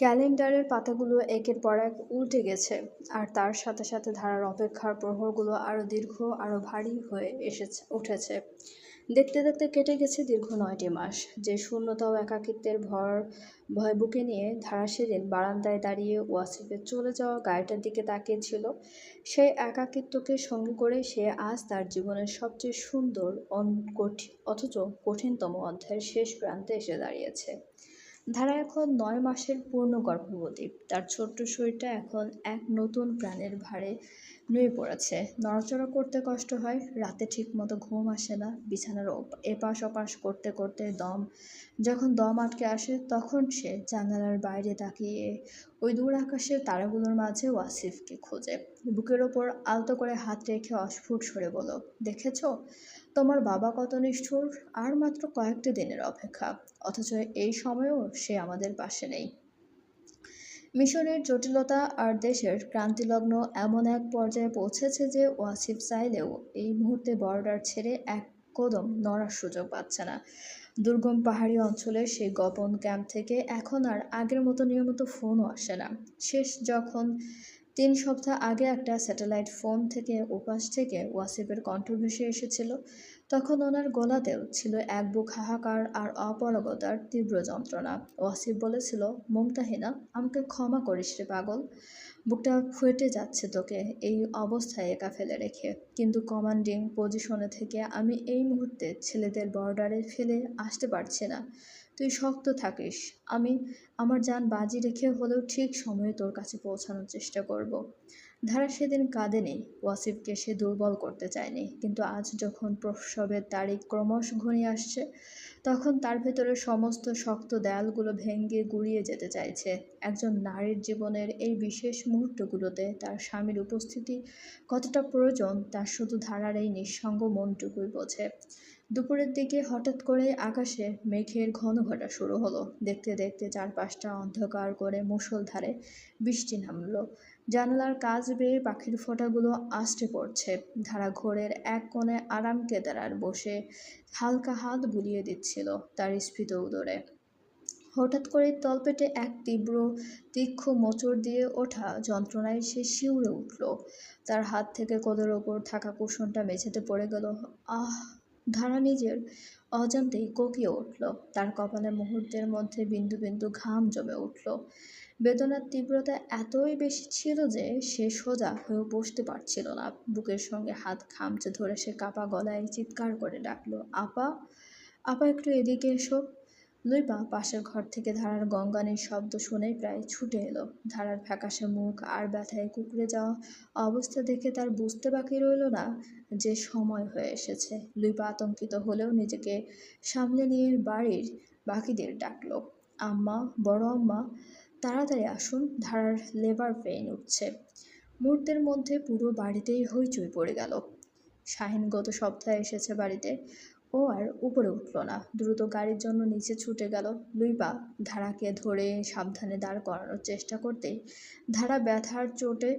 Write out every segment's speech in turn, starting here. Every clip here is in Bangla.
ক্যালেন্ডারের পাতাগুলো একের পর এক উল্টে গেছে, আর তার সাথে সাথে ধারার অপেক্ষার প্রহরগুলো আরো দীর্ঘ, আরো ভারী হয়ে উঠেছে। দেখতে দেখতে কেটে গেছে দীর্ঘ ৯টি মাস। যে শূন্যতা ও একাকিত্বের ভয় বুকে নিয়ে ধারা সেদিন বারান্দায় দাঁড়িয়ে ওয়াসিফের চলে যাওয়া গাড়িটার দিকে তাকিয়েছিল, সেই একাকিত্বকে সঙ্গী করে সে আজ তার জীবনের সবচেয়ে সুন্দর অথচ কঠিনতম অধ্যায়ের শেষ প্রান্তে এসে দাঁড়িয়েছে। ধারা এখন ৯ মাসের পূর্ণ গর্ভবতী। তার ছোট্ট শরীরটা এখন এক নতুন প্রাণের ভারে নুয়ে পড়েছে। নড়াচড়া করতে কষ্ট হয়, রাতে ঠিকমতো ঘুম আসে না, বিছানার এপাশ ওপাশ করতে করতে যখন দম আটকে আসে, তখন সে জানালার বাইরে তাকিয়ে ওই দূর আকাশের তারাগুলোর মাঝে ওয়াসিফকে খোঁজে। বুকের ওপর আলতো করে হাত রেখে অস্ফুট সরে বলল, দেখেছো তোমার বাবা কত নিষ্ঠুর। আর মাত্র কয়েকটি দিনের অপেক্ষা, অথচ এই সময়েও সে আমাদের পাশে নেই। মিশনের জটিলতা আর দেশের ক্রান্তিলগ্ন এমন এক পর্যায়ে পৌঁছেছে যে ওয়াসিফ চাইলেও এই মুহূর্তে বর্ডার ছেড়ে এক কদম নড়ার সুযোগ পাচ্ছে না। দুর্গম পাহাড়ি অঞ্চলের সেই গোপন ক্যাম্প থেকে এখন আর আগের মতো নিয়মিত ফোনও আসে না। শেষ যখন ৩ সপ্তাহ আগে একটা স্যাটেলাইট ফোন থেকে ওপাশ থেকে ওয়াসিফের কণ্ঠ ভেসে এসেছিল, তখন ওনার গলাতেও ছিল এক বুক হাহাকার আর অপারগতার তীব্র যন্ত্রণা। ওয়াসিফ বলেছিল, মুমতাহিনা, আমাকে ক্ষমা করিস রে পাগল। বুকটা ফেটে যাচ্ছে তোকে এই অবস্থায় একা ফেলে রেখে, কিন্তু কমান্ডিং পজিশনে থেকে আমি এই মুহূর্তে ছেলেদের বর্ডারে ফেলে আসতে পারছি না। তুই শক্ত থাকিস। আমি আমার জান বাজি রেখে হলেও ঠিক সময়ে তোর কাছে পৌঁছানোর চেষ্টা করব। ধারা সেদিন কাঁদেনি, ওয়াসিফকে সে দুর্বল করতে চায়নি, কিন্তু আজ যখন প্রসবের তারিখ ক্রমশ ঘনিয়ে আসছে, তখন তার ভেতরে সমস্ত শক্ত দেয়ালগুলো ভেঙে গুঁড়িয়ে যেতে চাইছে। একজন নারীর জীবনের এই বিশেষ মুহূর্তগুলোতে তার স্বামীর উপস্থিতি কতটা প্রয়োজন তা শুধু ধারার এই নিঃসঙ্গ মনটুকুই বোঝে। দুপুরের দিকে হঠাৎ করে আকাশে মেঘের ঘন ঘটা শুরু হলো। দেখতে দেখতে চারপাশটা অন্ধকার করে মুষলধারে বৃষ্টি নামলো। জানালার কাচ বেয়ে পাখির ফোঁটাগুলো আষ্টে পড়ছে। ধারা ঘোরের এক কোণে আরাম কেদারার বসে হালকা হাত বুলিয়ে দিচ্ছিল তার স্ফীত উদরে। হঠাৎ করে তলপেটে এক তীব্র তীক্ষ্ণ মোচড় দিয়ে ওঠা যন্ত্রণায় সে শিউরে উঠল। তার হাত থেকে কোলের ওপর থাকা কুশনটা মেঝেতে পড়ে গেল। আহ! ধারা নিজের অজান্তেই কোকিয়ে উঠল। তার কপালে মুহূর্তের মধ্যে বিন্দু বিন্দু ঘাম জমে উঠল। বেদনার তীব্রতা এতই বেশি ছিল যে সে সোজা হয়ে বসতে পারছিল না। বুকের সঙ্গে হাত খামচে ধরে সে কাপা গলায় চিৎকার করে ডাকল, আপা, আপা, একটু এদিকে এসো। লুইপা পাশের ঘর থেকে ধারার গঙ্গানির শব্দ শুনেই প্রায় ছুটে এলো। ধারার ফ্যাকাশে মুখ আর ব্যথায় কুঁকড়ে যাওয়া অবস্থা দেখে তার বুঝতে বাকি রইল না যে সময় হয়ে এসেছে। লুইপা আতঙ্কিত হলেও নিজেকে সামলে নিয়ে বাড়ির বাকিদের ডাকলো, আম্মা, বড় আম্মা, তাড়াতাড়ি আসুন, ধারার লেবার পেইন উঠছে। মুহূর্তের মধ্যে পুরো বাড়িতেই হইচই পড়ে গেল। শাহিন গত সপ্তাহে এসেছে বাড়িতে। ও আর উপরে উঠল না, দ্রুত গাড়ির জন্য নিচে ছুটে গেল। লুইপা ধারাকে ধরে সাবধানে দাঁড় করানোর চেষ্টা করতেই ধারা ব্যথার চোটে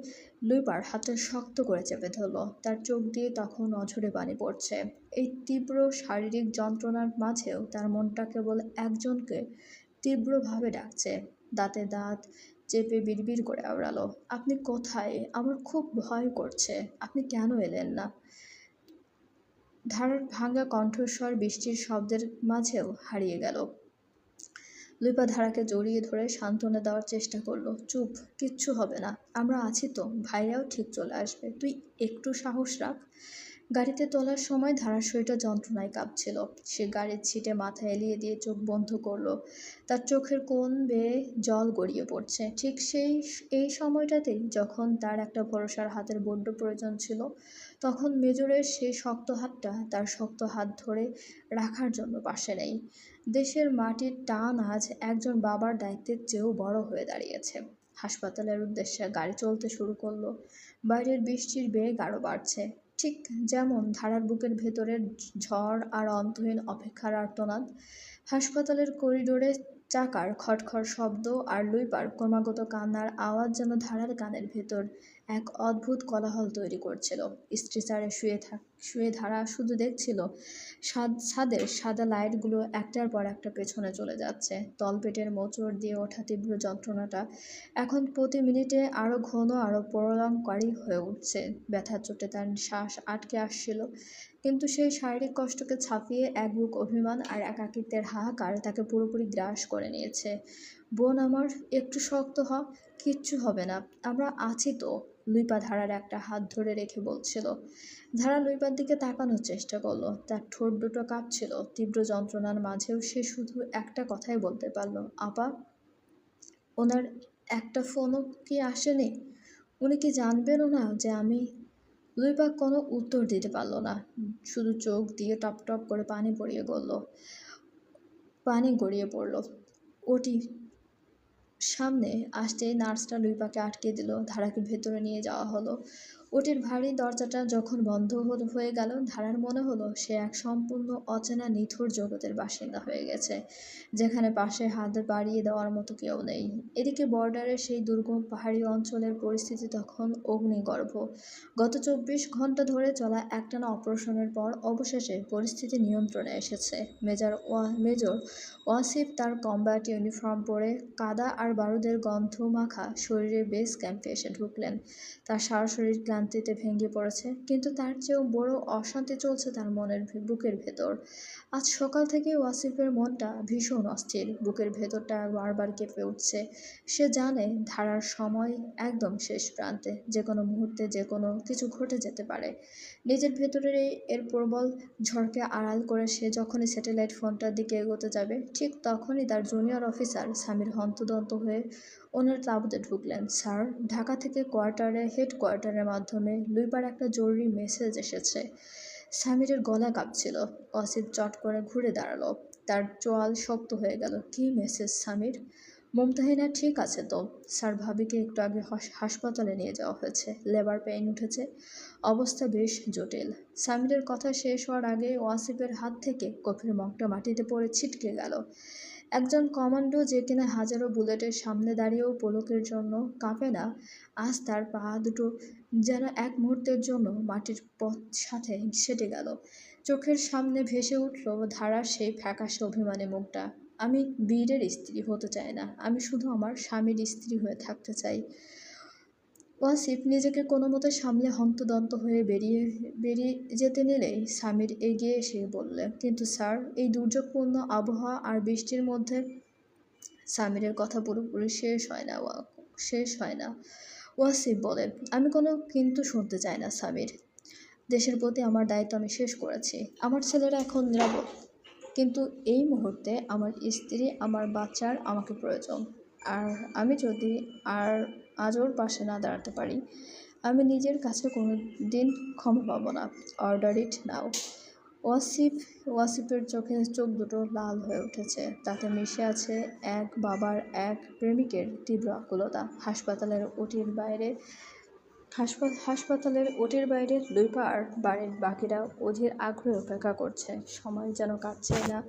লুইপার হাতটা শক্ত করে চেপে ধরল। তার চোখ দিয়ে তখন অঝরে পানি পড়ছে। এই তীব্র শারীরিক যন্ত্রণার মাঝেও তার মনটা কেবল একজনকে তীব্রভাবে ডাকছে। দাঁতে দাঁত চেপে বিড়বিড় করে আওড়ালো, আপনি কোথায়? আমার খুব ভয় করছে। আপনি কেন এলেন না? ধারার ভাঙা কণ্ঠস্বর বৃষ্টির শব্দের মাঝেও হারিয়ে গেল। লুইপা ধারাকে জড়িয়ে ধরে সান্ত্বনা দেওয়ার চেষ্টা করলো, চুপ, কিচ্ছু হবে না, আমরা আছি তো, ভাইয়াও ঠিক চলে আসবে, তুই একটু সাহস রাখ। গাড়িতে তোলার সময় ধারার শরীরটা যন্ত্রণায় কাঁপছিল। সে গাড়ির ছিটে মাথা এলিয়ে দিয়ে চোখ বন্ধ করলো। তার চোখের কোণ বেয়ে জল গড়িয়ে পড়ছে। ঠিক এই সময়টাতেই যখন তার একটা ভরসার হাতের বড্ড প্রয়োজন ছিল, তখন মেজরের সেই শক্ত হাতটা তার শক্ত হাত ধরে রাখার জন্য পাশে নেই। দেশের মাটির টান আজ একজন বাবার দায়িত্বের চেয়েও বড় হয়ে দাঁড়িয়েছে। হাসপাতালের উদ্দেশ্যে গাড়ি চলতে শুরু করলো। বাইরের বৃষ্টির বেগ আরও বাড়ছে, ঠিক যেমন ধারার বুকের ভেতরের ঝড় আর অন্তহীন অপেক্ষার আর্তনাদ। হাসপাতালের করিডোরে চাকার খটখট শব্দ আর লুইপার ক্রমাগত কান্নার আওয়াজ যেন ধারার কানের ভেতর এক অদ্ভুত কোলাহল তৈরি করছিল। স্ট্রেচারে শুয়ে ধারা শুধু দেখছিল ছাদের সাদা লাইটগুলো একটার পর একটা পেছনে চলে যাচ্ছে। তলপেটের মোচড় দিয়ে ওঠা তীব্র যন্ত্রণাটা এখন প্রতি মিনিটে আরো ঘন আরো প্রলয়ঙ্করী হয়ে উঠছে। ব্যথার চোটে তার শ্বাস আটকে আসছিল, কিন্তু সেই শারীরিক কষ্টকে ছাপিয়ে এক বুক অভিমান আর একাকিত্বের হাহাকার তাকে পুরোপুরি গ্রাস করে নিয়েছে। বোন আমার, একটু শক্ত হ, কিচ্ছু হবে না, আমরা আছি তো, লুইপা ধারার একটা হাত ধরে রেখে বলছিল। ধারা লুইপার দিকে তাকানোর চেষ্টা করলো। তার ঠোঁট দুটো কাঁপছিল তীব্র যন্ত্রণার মাঝেও। সে শুধু একটা কথাই বলতে পারল, আপা। ওনার একটা ফোনও কি আসেনি? উনি কি জানবেনও না যে আমি? লুইপা কোনো উত্তর দিতে পারল না, শুধু চোখ দিয়ে টপ টপ করে পানি গড়িয়ে পড়ল। ওটি সামনে আসতেই নার্সটা লুইপাকে আটকে দিল। ধারাকে ভেতরে নিয়ে যাওয়া হলো। ওটির ভারী দরজাটা যখন বন্ধ হয়ে গেল, ধারার মনে হলো সে এক সম্পূর্ণ অচেনা নিথুর জগতের বাসিন্দা হয়ে গেছে, যেখানে পাশে হাত বাড়িয়ে দেওয়ার মতো কেউ নেই। এদিকে বর্ডারের সেই দুর্গম পাহাড়ি অঞ্চলের পরিস্থিতি তখন অগ্নিগর্ভ। গত 24 ঘন্টা ধরে চলা একটানা অপারেশনের পর অবশেষে পরিস্থিতি নিয়ন্ত্রণে এসেছে। মেজর ওয়াসিফ তার কমব্যাট ইউনিফর্ম পরে কাদা আর বারুদের গন্ধ মাখা শরীরে বেস ক্যাম্পে এসে ঢুকলেন। তার সারা শরীর ক্লান্তিতে ভেঙে পড়েছে, কিন্তু তার চেয়েও বড় অশান্তি চলছে তার বুকের ভেতর। আজ সকাল থেকে ওয়াসিফের মনটা ভীষণ অস্থির। বুকের ভেতরটা বারবার কেঁপে উঠছে। সে জানে ধারার সময় একদম শেষ প্রান্তে, যে কোনো মুহূর্তে যে কোনো কিছু ঘটে যেতে পারে। নিজের ভেতরের এর প্রবল ঝড়কে আড়াল করে সে যখনই স্যাটেলাইট ফোনটার দিকে এগোতে যাবে, ঠিক তখনই তার জুনিয়র অফিসার সামির হন্তদন্ত হয়ে ওনার তাঁবুতে ঢুকলেন। স্যার, ঢাকা থেকে হেডকোয়ার্টারের মাধ্যমে লুইপার একটা জরুরি মেসেজ এসেছে। সামিরের গলা কাঁপছিল। ওয়াসিফ চট করে ঘুরে দাঁড়ালো। তার চোয়াল শক্ত হয়ে গেল। কী মেসেজ সামির? মুমতাহিনা ঠিক আছে তো? স্যার, ভাবিকে একটু আগে হাসপাতালে নিয়ে যাওয়া হয়েছে, লেবার পেইন উঠেছে, অবস্থা বেশ জটিল। সামিরের কথা শেষ হওয়ার আগে ওয়াসিফের হাত থেকে কফির মগটা মাটিতে পড়ে ছিটকে গেল। একজন কমান্ডো, যে কিনা হাজারো বুলেটের সামনে দাঁড়িয়েও পলকের জন্য কাঁপে না, আজ তার পা দুটো যেন এক মুহূর্তের জন্য মাটির সাথে সেটে গেল। চোখের সামনে ভেসে উঠল ধারার সেই ফ্যাকাশে অভিমানী মুখটা। আমি বীরের স্ত্রী হতে চাই না, আমি শুধু আমার স্বামীর স্ত্রী হয়ে থাকতে চাই। ওয়াসিফ নিজেকে কোনো মতে সামলে হন্তদন্ত হয়ে বেরিয়ে যেতে নিলেই সামির এগিয়ে এসে বললেন, কিন্তু স্যার, এই দুর্যোগপূর্ণ আবহাওয়া আর বৃষ্টির মধ্যে। সামিরের কথা পুরোপুরি শেষ হয় না। ওয়াসিফ বলেন, আমি কোনো কিন্তু শুনতে চাই না সামির। দেশের প্রতি আমার দায়িত্ব আমি শেষ করেছি। আমার ছেলেরা এখন নিরাপদ, কিন্তু এই মুহূর্তে আমার স্ত্রী, আমার বাচ্চার আমাকে প্রয়োজন। আর আমি যদি আজ ওর পাশে না দাঁড়াতে পারি, আমি নিজের কাছে কোনো দিন ক্ষমা পাবো না। অর্ডার ইট নাও। ওয়াসিফের চোখ দুটো লাল হয়ে উঠেছে। তাতে মিশে আছে এক বাবার এক প্রেমিকের তীব্র আকুলতা। হাসপাতালের ওটির বাইরে লুইপা আর বাড়ির বাকিরা অধীর আগ্রহে অপেক্ষা করছে। সময় যেন কাটছে না।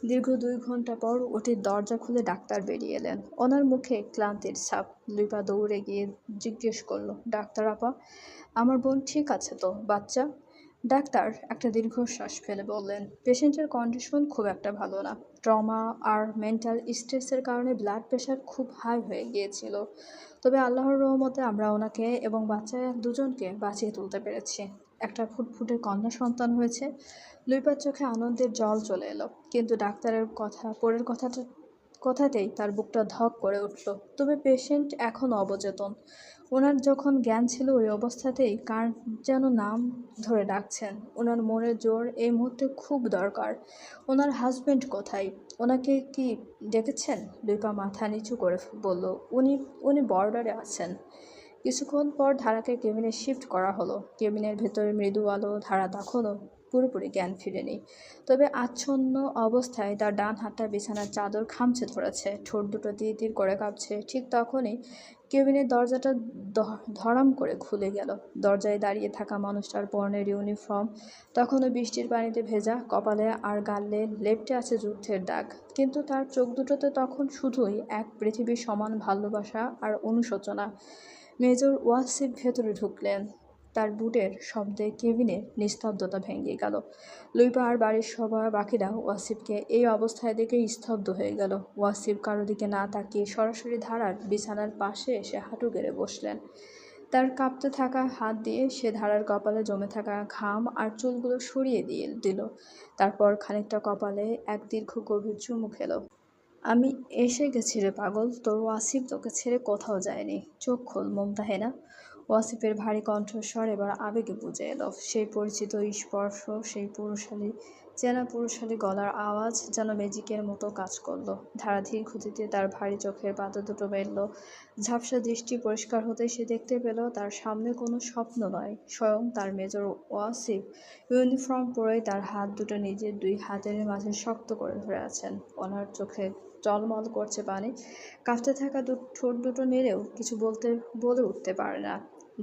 দীর্ঘ 2 ঘন্টা পর ওটির দরজা খুলে ডাক্তার বেরিয়ে এলেন। ওনার মুখে ক্লান্তির ছাপ। লুইপা দৌড়ে গিয়ে জিজ্ঞেস করলো, ডাক্তার আপা, আমার বোন ঠিক আছে তো? বাচ্চা? ডাক্তার একটা দীর্ঘশ্বাস ফেলে বললেন, পেশেন্টের কন্ডিশন খুব একটা ভালো না। ট্রমা আর মেন্টাল স্ট্রেসের কারণে ব্লাড প্রেশার খুব হাই হয়ে গিয়েছিল। তবে আল্লাহর রহমতে আমরা ওনাকে এবং বাচ্চা দুজনকে বাঁচিয়ে তুলতে পেরেছি। একটা ফুটফুটে কন্যা সন্তান হয়েছে। লুইপার চোখে আনন্দের জল চলে এলো, কিন্তু ডাক্তারের কথাতেই তার বুকটা ধক করে উঠল। তবে পেশেন্ট এখন অবচেতন। ওনার যখন জ্ঞান ছিল ওই অবস্থাতেই কার যেন নাম ধরে ডাকছেন। ওনার মনের জোর এই মুহূর্তে খুব দরকার। ওনার হাজবেন্ড কোথায়? ওনাকে কি ডেকেছেন? লুইপা মাথা নিচু করে বলল, উনি বর্ডারে আছেন। কিছুক্ষণ পর ধারাকে কেবিনে শিফট করা হলো। কেবিনের ভেতরে মৃদু আলো। ধারা তখনও পুরোপুরি জ্ঞান ফিরেনি, তবে আচ্ছন্ন অবস্থায় তার ডান হাতটা বিছানার চাদর খামচে ধরেছে। ঠোঁট দুটো তির তির করে কাঁপছে। ঠিক তখনই কেবিনের দরজাটা ধড়াম করে খুলে গেল। দরজায় দাঁড়িয়ে থাকা মানুষটার পরনের ইউনিফর্ম তখনও বৃষ্টির পানিতে ভেজা। কপালে আর গালে লেপ্টে আছে যুদ্ধের দাগ, কিন্তু তার চোখ দুটোতে তখন শুধুই এক পৃথিবীর সমান ভালোবাসা আর অনুশোচনা। মেজর ওয়াসিফ ভেতরে ঢুকলেন। তার বুটের শব্দে কেবিনের নিস্তব্ধতা ভেঙে গেল। লুইপা আর বাড়ির সবার বাকিরা ওয়াসিফকে এই অবস্থায় দেখে স্তব্ধ হয়ে গেল। ওয়াসিফ কারো দিকে না তাকিয়ে সরাসরি ধারার বিছানার পাশে এসে হাঁটু গেড়ে বসলেন। তার কাঁপতে থাকা হাত দিয়ে সে ধারার কপালে জমে থাকা ঘাম আর চুলগুলো সরিয়ে দিল। তারপর খানিকটা কপালে এক দীর্ঘ গভীর চুমু খেলো। আমি এসে গেছি রে পাগল, তোর ওয়াসিফ তোকে ছেড়ে কোথাও যায়নি। চোখ খোল মুমতাহেনা। ওয়াসিফের ভারী কণ্ঠস্বর এবার আবেগে বুঝে এলো। সেই পরিচিত স্পর্শ, সেই চেনা পুরুষালী গলার আওয়াজ যেন ম্যাজিকের মতো কাজ করলো। ধারা ধীর গতিতে তার ভারী চোখের পাতা দুটো মেলল। ঝাপসা দৃষ্টি পরিষ্কার হতে সে দেখতে পেল তার সামনে কোনো স্বপ্ন নয়, স্বয়ং তার মেজর ওয়াসিফ ইউনিফর্ম পরে তার হাত দুটো নিজের দুই হাতের মাঝে শক্ত করে ধরে আছেন। ওনার চোখে টলমল করছে পানি। কাঁপতে থাকা ঠোঁট দুটো নেড়েও কিছু বলে উঠতে পারে না।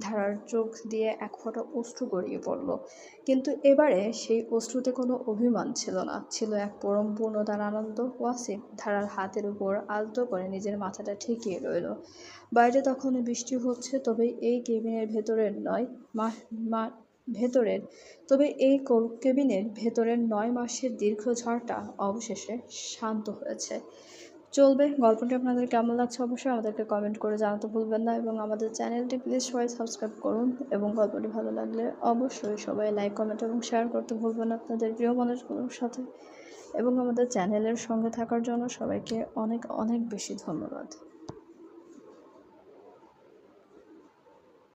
ধারার চোখ দিয়ে এক ফোঁটা অশ্রু গড়িয়ে পড়ল, কিন্তু এবারে সেই অশ্রুতে কোনো অভিমান ছিল না, ছিল এক পরম পূর্ণতার আনন্দ। ওয়াসিফ ধারার হাতের উপর আলতো করে নিজের মাথাটা ঠেকিয়ে রইল। বাইরে তখনও বৃষ্টি হচ্ছে, তবে এই কেবিনের ভেতরের নয় কেবিনের ভেতরের 9 মাসের দীর্ঘ ঝড়টা অবশেষে শান্ত হয়েছে। চলবে। গল্পটি আপনাদের কেমন লাগছে অবশ্যই আমাদেরকে কমেন্ট করে জানাতে ভুলবেন না, এবং আমাদের চ্যানেলটি প্লিজ সবাই সাবস্ক্রাইব করুন, এবং গল্পটি ভালো লাগলে অবশ্যই সবাই লাইক, কমেন্ট এবং শেয়ার করতে ভুলবেন না আপনাদের প্রিয় মানুষগুলোর সাথে। এবং আমাদের চ্যানেলের সঙ্গে থাকার জন্য সবাইকে অনেক অনেক বেশি ধন্যবাদ।